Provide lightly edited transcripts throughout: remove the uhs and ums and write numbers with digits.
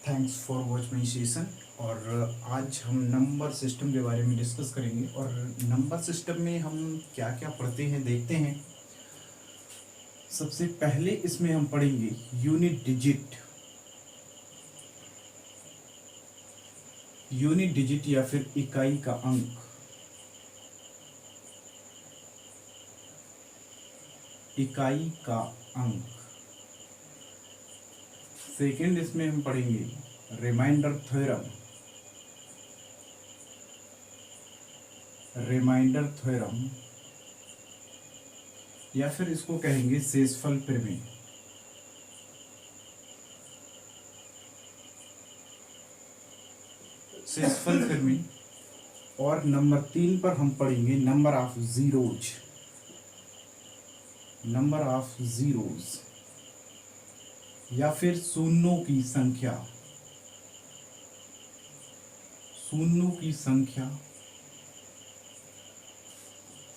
Thanks for watch my session. और आज हम नंबर सिस्टम के बारे में डिस्कस करेंगे। और नंबर सिस्टम में हम क्या क्या पढ़ते हैं देखते हैं। सबसे पहले इसमें हम पढ़ेंगे यूनिट डिजिट। यूनिट डिजिट या फिर इकाई का अंक। इकाई का अंक। सेकेंड इसमें हम पढ़ेंगे रिमाइंडर थ्योरम। रिमाइंडर थ्योरम या फिर इसको कहेंगे शेषफल प्रमेय। शेषफल प्रमेय। और नंबर 3 पर हम पढ़ेंगे number of zeros. Number of zeros या फिर शून्यों की संख्या। शून्यों की संख्या।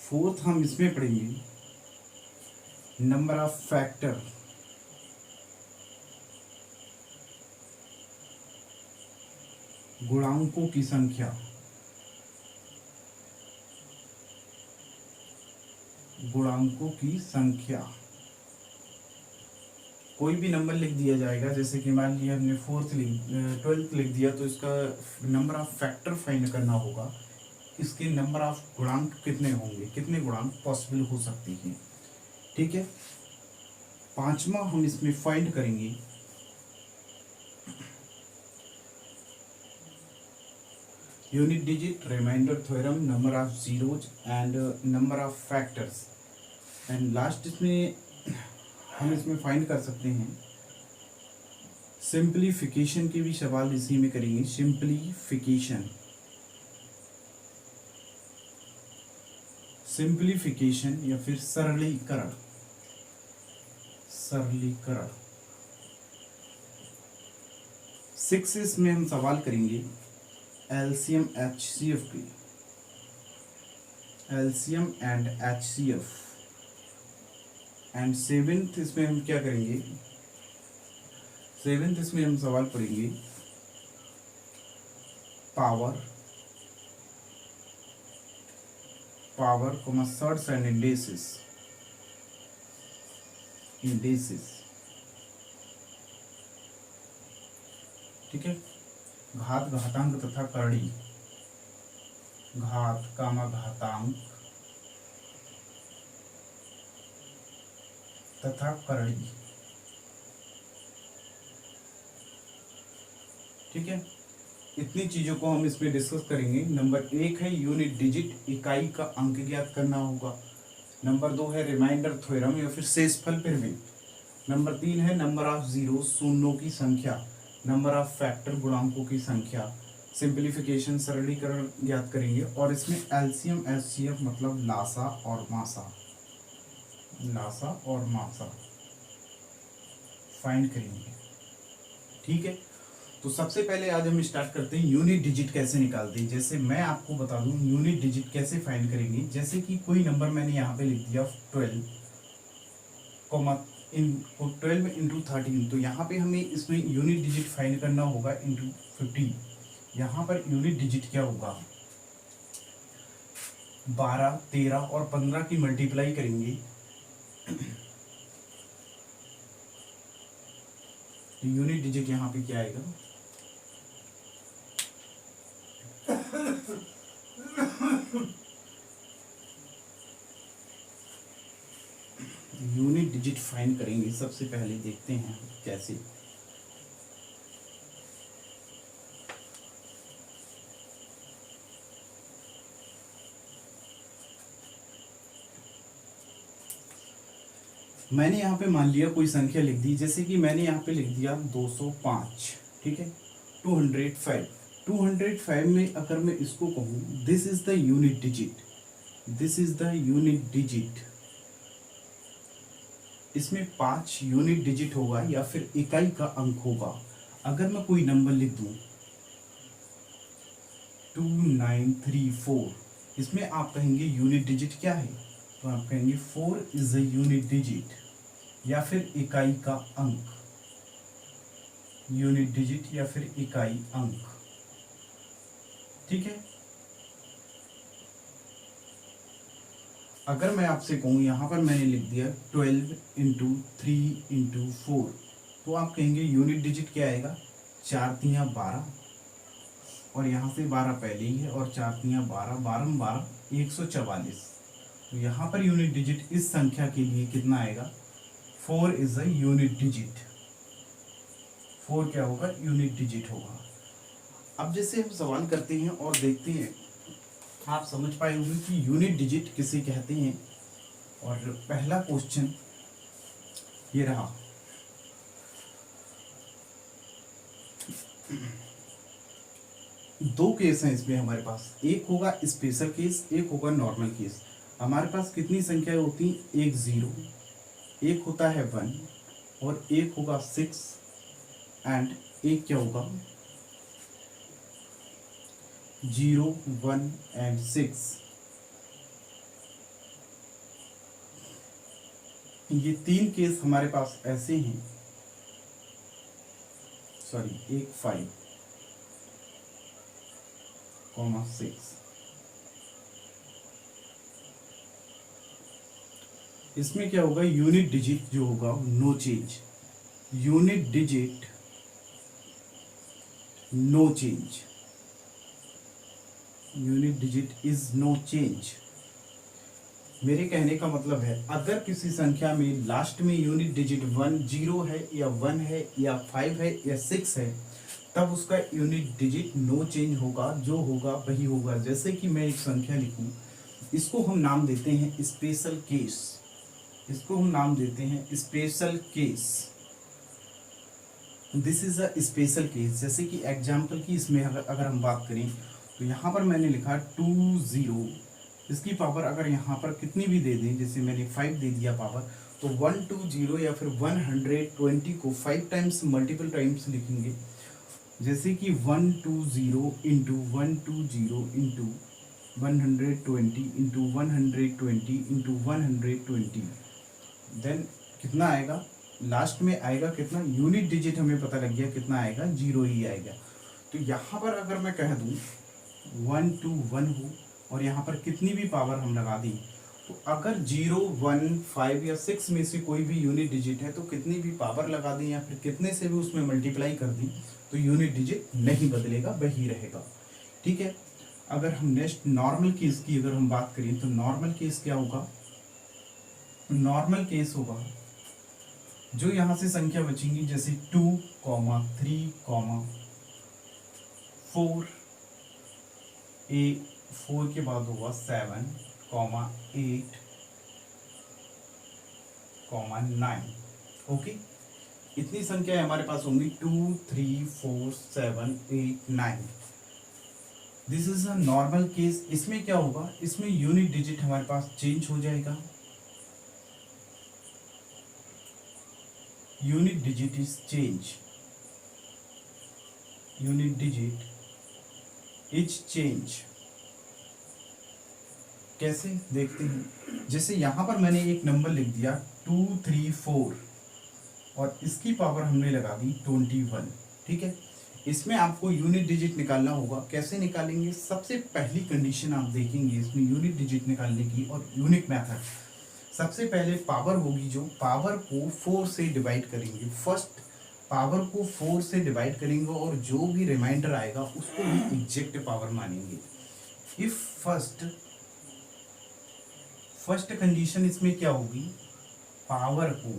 फोर्थ हम इसमें पढ़ेंगे नंबर ऑफ फैक्टर। गुणांकों की संख्या। गुणांकों की संख्या। कोई भी नंबर लिख दिया जाएगा, जैसे कि मान लिया हमने 12th लिख दिया, तो इसका नंबर ऑफ फैक्टर फाइंड करना होगा। इसके नंबर ऑफ गुणांक कितने होंगे, कितने गुणांक पॉसिबल हो सकती हैं। ठीक है। पांचवा हम इसमें फाइंड करेंगे unit digit, remainder theorem, number of zeros and number of factors. And last इसमें हम इसमें फाइंड कर सकते हैं सिंप्लीफिकेशन के भी सवाल इसी में करेंगे। सिंप्लीफिकेशन। सिंप्लीफिकेशन या फिर सरलीकरण। सरलीकरण। 6 इसमें हम सवाल करेंगे एलसीएम एचसीएफ की। LCM and HCF. And 7th इसमें हम क्या करेंगे, 7th इसमें हम सवाल पढ़ेंगे power. Power comma surds and indices. Indices. ठीक है। घात, घातांक तथा करड़ी। घात कामा घातांक तथा करड़ी। ठीक है। इतनी चीजों को हम इसमें डिस्कस करेंगे। नंबर 1 है यूनिट डिजिट, इकाई का अंक ज्ञात करना होगा। नंबर 2 है रिमाइंडर थ्योरम या फिर शेषफल प्रमेय। नंबर 3 है नंबर ऑफ जीरो, शून्यों की संख्या। नंबर ऑफ फैक्टर, गुणांकों की संख्या। सिंप्लीफिकेशन, सरलीकरण ज्ञात करेंगे। और इसमें एलसीएम एचसीएफ मतलब लासा और मासा। लासा और मासा फाइंड करेंगे। ठीक है। तो सबसे पहले आज हम स्टार्ट करते हैं यूनिट डिजिट कैसे निकालते हैं। जैसे मैं आपको बता दूं यूनिट डिजिट कैसे फाइंड करेंगे। जैसे कि कोई नंबर मैंने यहाँ पे लिख दिया 12 इंटू 13, तो यहाँ पे हमें इसमें यूनिट डिजिट फाइंड करना होगा इंटू 15। यहाँ पर यूनिट डिजिट क्या होगा, 12, 13 और 15 की मल्टीप्लाई करेंगे तो यूनिट डिजिट यहाँ पे क्या आएगा, यूनिट डिजिट फाइंड करेंगे। सबसे पहले देखते हैं कैसे। मैंने यहाँ पे मान लिया कोई संख्या लिख दी, जैसे कि मैंने यहाँ पे लिख दिया 205। ठीक है। 205। 205 में अगर मैं इसको कहूँ this is the unit digit, this is the unit digit, इसमें 5 यूनिट डिजिट होगा या फिर इकाई का अंक होगा। अगर मैं कोई नंबर लिख दूं 2934, इसमें आप कहेंगे यूनिट डिजिट क्या है, तो आप कहेंगे 4 इज द यूनिट डिजिट या फिर इकाई का अंक। यूनिट डिजिट या फिर इकाई अंक। ठीक है, अगर मैं आपसे कहूँ यहाँ पर मैंने लिख दिया 12 इंटू 3 इंटू 4, तो आप कहेंगे यूनिट डिजिट क्या आएगा, 4 तियाँ 12, और यहाँ से 12 पहले ही है, और 4 तियाँ 12, 12 12 144। तो यहाँ पर यूनिट डिजिट इस संख्या के लिए कितना आएगा, 4 इज अ यूनिट डिजिट। 4 क्या होगा, यूनिट डिजिट होगा। अब जैसे हम सवाल करते हैं और देखते हैं, आप समझ पाए होंगे कि यूनिट डिजिट किसे कहते हैं। और पहला क्वेश्चन ये रहा, दो केस हैं इसमें हमारे पास, एक होगा स्पेशल केस, एक होगा नॉर्मल केस। हमारे पास कितनी संख्याएं होती हैं, एक 0, एक होता है 1, और एक होगा 6, एंड एक क्या होगा 0 1 एंड 6। ये तीन केस हमारे पास ऐसे हैं, सॉरी, एक 5, 6। इसमें क्या होगा, यूनिट डिजिट जो होगा no change, unit digit no change, unit digit is no change. मेरे कहने का मतलब है, अगर किसी संख्या में लास्ट में यूनिट डिजिट 1 0 है या 1 है या 5 है या 6 है, तब उसका यूनिट डिजिट नो चेंज होगा, जो होगा वही होगा। जैसे कि मैं एक संख्या लिखूं, इसको हम नाम देते हैं स्पेशल केस, इसको हम नाम देते हैं special case, this is a special case. जैसे कि एग्जाम्पल की इसमें अगर हम बात करें, तो यहाँ पर मैंने लिखा 2 0, इसकी पावर अगर यहाँ पर कितनी भी दे दें, जैसे मैंने 5 दे दिया पावर, तो 120 या फिर 120 को 5 टाइम्स मल्टीपल टाइम्स लिखेंगे। जैसे कि 120 into 120 into 120 into 120 into 120, then कितना आएगा, लास्ट में आएगा कितना, यूनिट डिजिट हमें पता लग गया कितना आएगा, 0 ही आएगा। तो यहाँ पर अगर मैं कह दूँ 1 2 1 हो, और यहाँ पर कितनी भी पावर हम लगा दी, तो अगर 0 1 5 या 6 में से कोई भी यूनिट डिजिट है, तो कितनी भी पावर लगा दी या फिर कितने से भी उसमें मल्टीप्लाई कर दी, तो यूनिट डिजिट नहीं बदलेगा, वही रहेगा। ठीक है, अगर हम नेक्स्ट नॉर्मल केस की अगर हम बात करें, तो नॉर्मल केस क्या होगा, नॉर्मल केस होगा जो यहाँ से संख्या बचेंगी, जैसे 2 3 4, 4 के बाद होगा 7 8 9। ओके, इतनी संख्या हमारे पास होंगी, 2 3 4 7 8 9। This is a normal case. इसमें क्या होगा, इसमें यूनिट डिजिट हमारे पास चेंज हो जाएगा, unit digit is change, unit digit is change. कैसे देखते हैं, जैसे यहां पर मैंने एक नंबर लिख दिया 2 3 4, और इसकी पावर हमने लगा दी 21। ठीक है, इसमें आपको यूनिट डिजिट निकालना होगा। कैसे निकालेंगे, सबसे पहली कंडीशन आप देखेंगे इसमें यूनिट डिजिट निकालने की, और यूनिक मेथड, सबसे पहले पावर होगी, जो पावर को 4 से डिवाइड करेंगे, फर्स्ट पावर को 4 से डिवाइड करेंगे, और जो भी रिमाइंडर आएगा उसको भी एग्जैक्ट पावर मानेंगे। इफ फर्स्ट कंडीशन इसमें क्या होगी, पावर को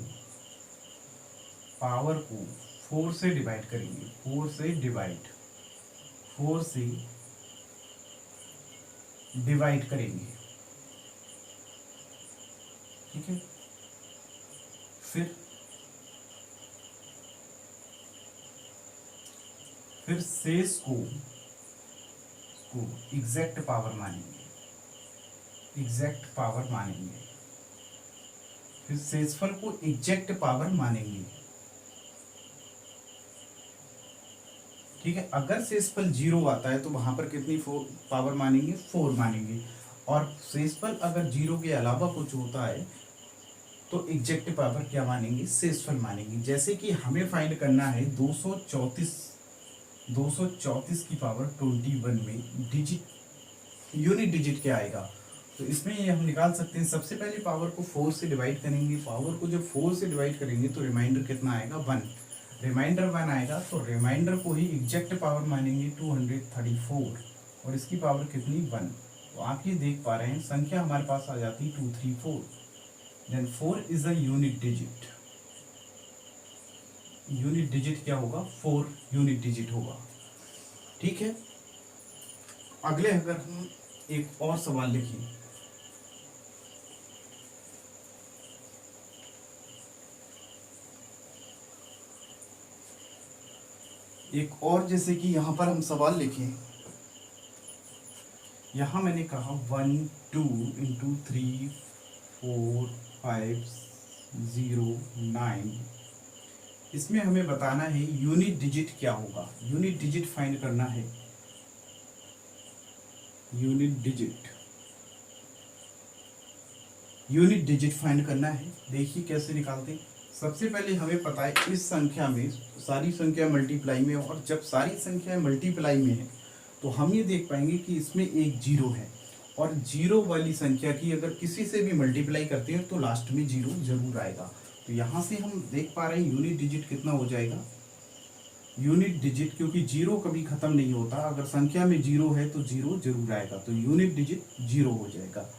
4 से डिवाइड करेंगे, 4 से डिवाइड करेंगे। ठीक है, फिर शेष को एग्जैक्ट पावर मानेंगे, फिर शेषफल को एग्जैक्ट पावर मानेंगे। ठीक है, अगर शेषफल 0 आता है तो वहां पर कितनी पावर मानेंगे, 4 मानेंगे। और शेषफल अगर 0 के अलावा कुछ होता है, तो एग्जैक्ट पावर क्या मानेंगे, शेषफल मानेंगे। जैसे कि हमें फाइंड करना है 234 की पावर 21 में डिजिट, यूनिट डिजिट क्या आएगा। तो इसमें ये हम निकाल सकते हैं। सबसे पहले पावर को 4 से डिवाइड करेंगे। पावर को जब 4 से डिवाइड करेंगे तो रिमाइंडर कितना आएगा, 1। रिमाइंडर 1 आएगा तो रिमाइंडर को ही एग्जैक्ट पावर मानेंगे 234, और इसकी पावर कितनी, 1। तो आप ये देख पा रहे हैं संख्या हमारे पास आ जाती 234। Then 4 is a unit digit. Unit digit क्या होगा, 4 यूनिट डिजिट होगा। ठीक है, अगले अगर हम एक और सवाल लिखें, एक और जैसे कि यहां पर हम सवाल लिखें, यहां मैंने कहा 1 2 इंटू 3 4 5 0 9, इसमें हमें बताना है यूनिट डिजिट क्या होगा। यूनिट डिजिट फाइंड करना है, यूनिट डिजिट फाइंड करना है। देखिए कैसे निकालते। सबसे पहले हमें पता है इस संख्या में सारी संख्या मल्टीप्लाई में, और जब सारी संख्या मल्टीप्लाई में है तो हम ये देख पाएंगे कि इसमें एक जीरो है, और जीरो वाली संख्या की अगर किसी से भी मल्टीप्लाई करते हैं तो लास्ट में जीरो जरूर आएगा। तो यहाँ से हम देख पा रहे हैं यूनिट डिजिट कितना हो जाएगा, यूनिट डिजिट, क्योंकि जीरो कभी खत्म नहीं होता, अगर संख्या में जीरो है तो जीरो जरूर आएगा, तो यूनिट डिजिट जीरो हो जाएगा।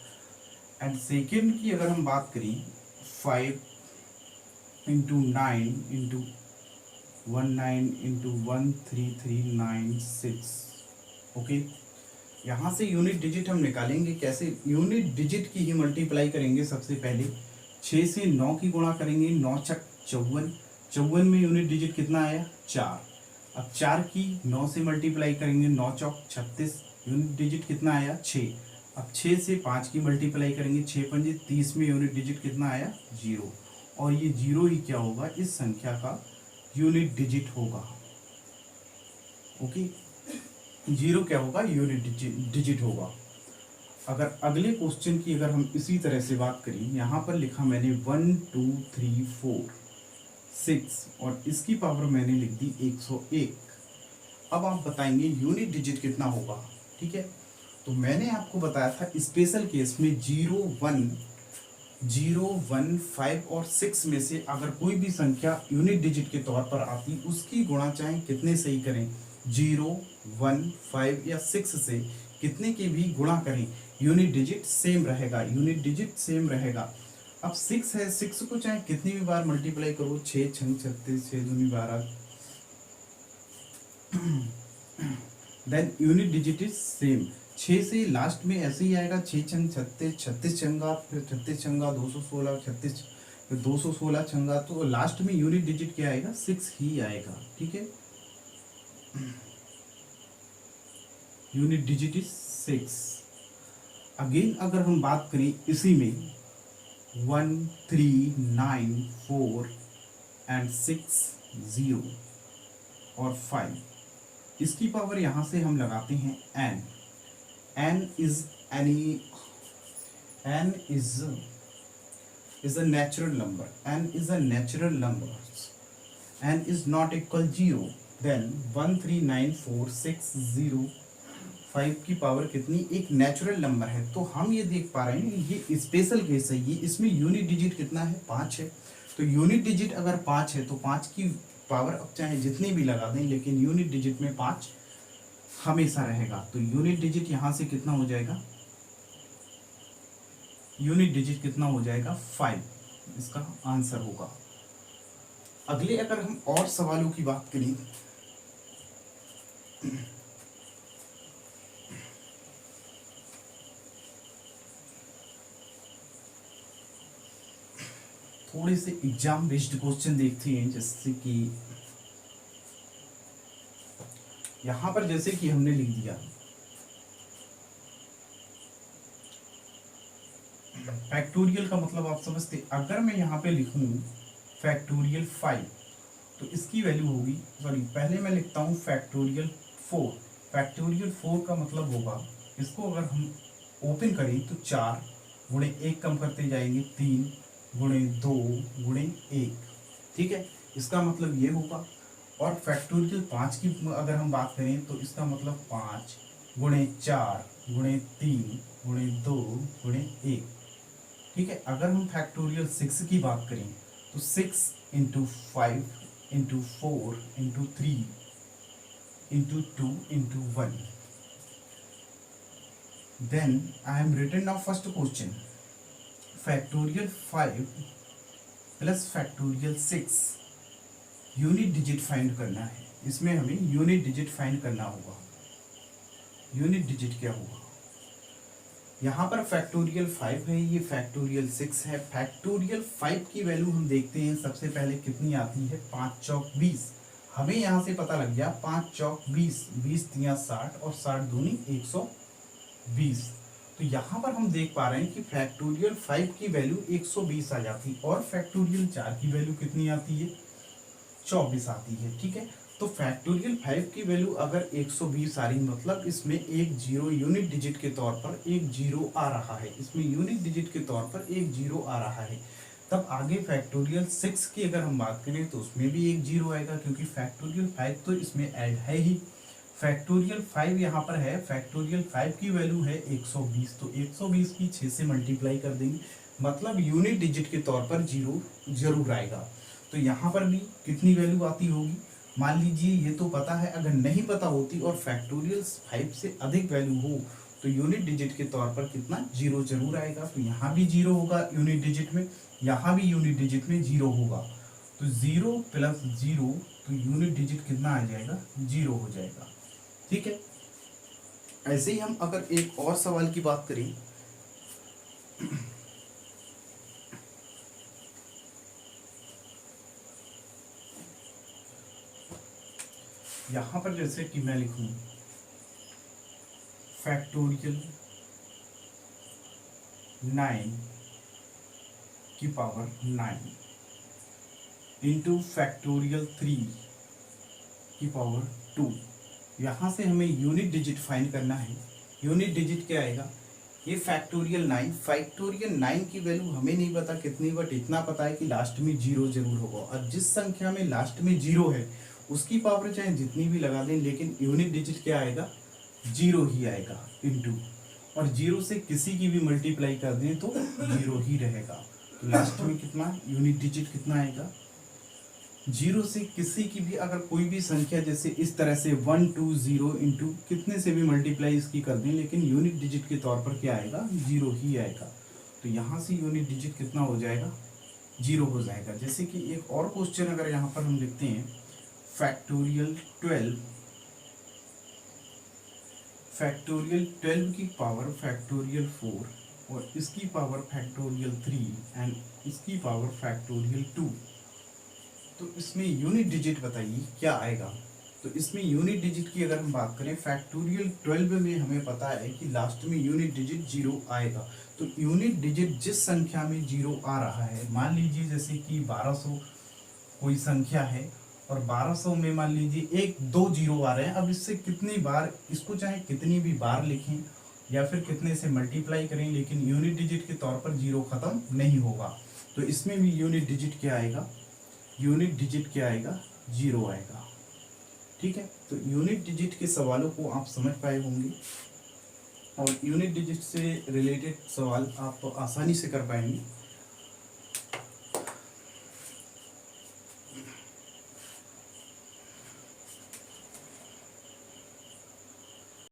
एंड सेकेंड की अगर हम बात करें 5 इंटू 9 इंटू 19 इंटू 13396, ओके। यहाँ से यूनिट डिजिट हम निकालेंगे कैसे, यूनिट डिजिट की ही मल्टीप्लाई करेंगे। सबसे पहले 6 से 9 की गुणा करेंगे, 9 छक 54, 54 में यूनिट डिजिट कितना आया, 4। अब 4 की 9 से मल्टीप्लाई करेंगे, 9 चौक 36, यूनिट डिजिट कितना आया, 6। अब 6 से 5 की मल्टीप्लाई करेंगे, 6 पंजे 30 में यूनिट डिजिट कितना आया, 0। और ये 0 ही क्या होगा, इस संख्या का यूनिट डिजिट होगा, ओके। 0 क्या होगा, यूनिट डिजिट होगा। अगर अगले क्वेश्चन की अगर हम इसी तरह से बात करें, यहाँ पर लिखा मैंने 1 2 3 4 6, और इसकी पावर मैंने लिख दी 101। अब आप बताएंगे यूनिट डिजिट कितना होगा, ठीक है। तो मैंने आपको बताया था स्पेशल केस में 0 1 5 और 6 में से अगर कोई भी संख्या यूनिट डिजिट के तौर पर आती, उसकी गुणा चाहे कितने से ही करें, 0 1 5 या 6 से कितने की भी गुणा करें, यूनिट डिजिट सेम रहेगा, यूनिट डिजिट सेम रहेगा। अब 6 है, 6 को चाहे कितनी भी बार मल्टीप्लाई करो, 6 छंग 36, 6 दूनी 12, then unit digit is same. 6 से लास्ट में ऐसे ही आएगा, 6 छंग 36, 36 छंगा, फिर 36 छंगा 216, 36 फिर 216 छंगा, तो लास्ट में यूनिट डिजिट क्या आएगा, 6 ही आएगा, ठीक है। Unit digit is 6। अगेन अगर हम बात करें इसी में 1 3 9 4 एंड 6 0 और 5, इसकी पावर यहाँ से हम लगाते हैं n। n is a natural number, n is a natural number, n is not equal 0, then 1 3 9 4 6 0 5 की पावर कितनी, एक नेचुरल नंबर है। तो हम ये देख पा रहे हैं ये स्पेशल केस है, ये इसमें यूनिट डिजिट कितना है, 5 है। तो यूनिट डिजिट अगर 5 है तो 5 की पावर अब चाहे जितनी भी लगा दें, लेकिन यूनिट डिजिट में 5 हमेशा रहेगा। तो यूनिट डिजिट यहाँ से कितना हो जाएगा, यूनिट डिजिट कितना हो जाएगा, 5 इसका आंसर होगा। अगले अगर हम और सवालों की बात करें, थोड़े से एग्जाम बेस्ड क्वेश्चन देखते हैं। जैसे कि यहां पर जैसे कि हमने लिख दिया फैक्टोरियल का मतलब आप समझते, अगर मैं यहाँ पे लिखूं फैक्टोरियल 5 तो इसकी वैल्यू होगी, सॉरी पहले मैं लिखता हूँ फैक्टोरियल 4। फैक्टोरियल 4 का मतलब होगा, इसको अगर हम ओपन करें तो 4 गुणे 1 कम करते जाएंगे 3, गुणे 2 गुणे 1, ठीक है, इसका मतलब ये होगा। और फैक्टोरियल 5 की अगर हम बात करें तो इसका मतलब 5 गुणे 4 गुणे 3 गुणे 2 गुणे 1, ठीक है। अगर हम फैक्टोरियल 6 की बात करें तो 6 into 5 into 4 into 3 into 2 into 1। Then I am written now first question, factorial 5 plus factorial 6 unit digit find करना है। इसमें हमें यूनिट डिजिट फाइंड करना होगा। यूनिट डिजिट क्या होगा, यहाँ पर फैक्टोरियल 5 है, ये फैक्टोरियल 6 है। फैक्टोरियल 5 की वैल्यू हम देखते हैं सबसे पहले कितनी आती है, 5 चौक 20। हमें यहाँ से पता लग गया 5 चौक 20, 20 तिया 60 और 60 दूनी 120। तो यहाँ पर हम देख पा रहे हैं कि फैक्टोरियल 5 की वैल्यू 120 आ जाती और फैक्टोरियल 4 की वैल्यू कितनी आती है, 24 आती है, ठीक है। तो फैक्टोरियल 5 की वैल्यू अगर 120 आ रही, मतलब इसमें एक जीरो यूनिट डिजिट के तौर पर एक जीरो आ रहा है, इसमें यूनिट डिजिट के तौर पर एक जीरो आ रहा है। तब आगे फैक्टोरियल 6 की अगर हम बात करें तो उसमें भी एक जीरो आएगा, क्योंकि फैक्टोरियल 5 तो इसमें ऐड है ही। फैक्टोरियल 5 यहाँ पर है, फैक्टोरियल 5 की वैल्यू है 120, तो 120 की 6 से मल्टीप्लाई कर देंगे, मतलब यूनिट डिजिट के तौर पर जीरो जरूर आएगा। तो यहाँ पर भी कितनी वैल्यू आती होगी, मान लीजिए ये तो पता है, अगर नहीं पता होती और फैक्टोरियल 5 से अधिक वैल्यू हो तो यूनिट डिजिट के तौर पर कितना, जीरो जरूर आएगा। तो यहाँ भी जीरो होगा यूनिट डिजिट में, यहाँ भी यूनिट डिजिट में जीरो होगा। तो जीरो प्लस जीरो, तो यूनिट डिजिट कितना आ जाएगा, जीरो हो जाएगा, ठीक है। ऐसे ही हम अगर एक और सवाल की बात करें, यहां पर जैसे कि मैं लिखूं फैक्टोरियल 9 की पावर 9 इंटू फैक्टोरियल 3 की पावर 2। यहाँ से हमें यूनिट डिजिट फाइंड करना है। यूनिट डिजिट क्या आएगा, ये फैक्टोरियल 9 की वैल्यू हमें नहीं पता कितनी, बट इतना पता है कि लास्ट में जीरो जरूर होगा। और जिस संख्या में लास्ट में जीरो है उसकी पावर चाहे जितनी भी लगा दें, लेकिन यूनिट डिजिट क्या आएगा, जीरो ही आएगा इंटू, और जीरो से किसी की भी मल्टीप्लाई कर दें तो जीरो ही रहेगा। तो लास्ट में कितना यूनिट डिजिट कितना आएगा, जीरो से किसी की भी अगर कोई भी संख्या जैसे इस तरह से 1 2 0 इंटू कितने से भी मल्टीप्लाई इसकी कर दें, लेकिन यूनिट डिजिट के तौर पर क्या आएगा, जीरो ही आएगा। तो यहाँ से यूनिट डिजिट कितना हो जाएगा, जीरो हो जाएगा। जैसे कि एक और क्वेश्चन अगर यहाँ पर हम लिखते हैं फैक्टोरियल 12 की पावर फैक्टोरियल 4 और इसकी पावर फैक्टोरियल 3 एंड इसकी पावर फैक्टोरियल 2, तो इसमें यूनिट डिजिट बताइए क्या आएगा। तो इसमें यूनिट डिजिट की अगर हम बात करें फैक्टोरियल 12 में हमें पता है कि लास्ट में यूनिट डिजिट जीरो आएगा। तो यूनिट डिजिट जिस संख्या में जीरो आ रहा है, मान लीजिए जैसे कि 1200 कोई संख्या है और 1200 में मान लीजिए एक दो जीरो आ रहे हैं, अब इससे कितनी बार इसको चाहे कितनी भी बार लिखें या फिर कितने से मल्टीप्लाई करें, लेकिन यूनिट डिजिट के तौर पर जीरो खत्म नहीं होगा। तो इसमें भी यूनिट डिजिट क्या आएगा, यूनिट डिजिट क्या आएगा, जीरो आएगा, ठीक है। तो यूनिट डिजिट के सवालों को आप समझ पाए होंगे और यूनिट डिजिट से रिलेटेड सवाल आप आसानी से कर पाएंगे।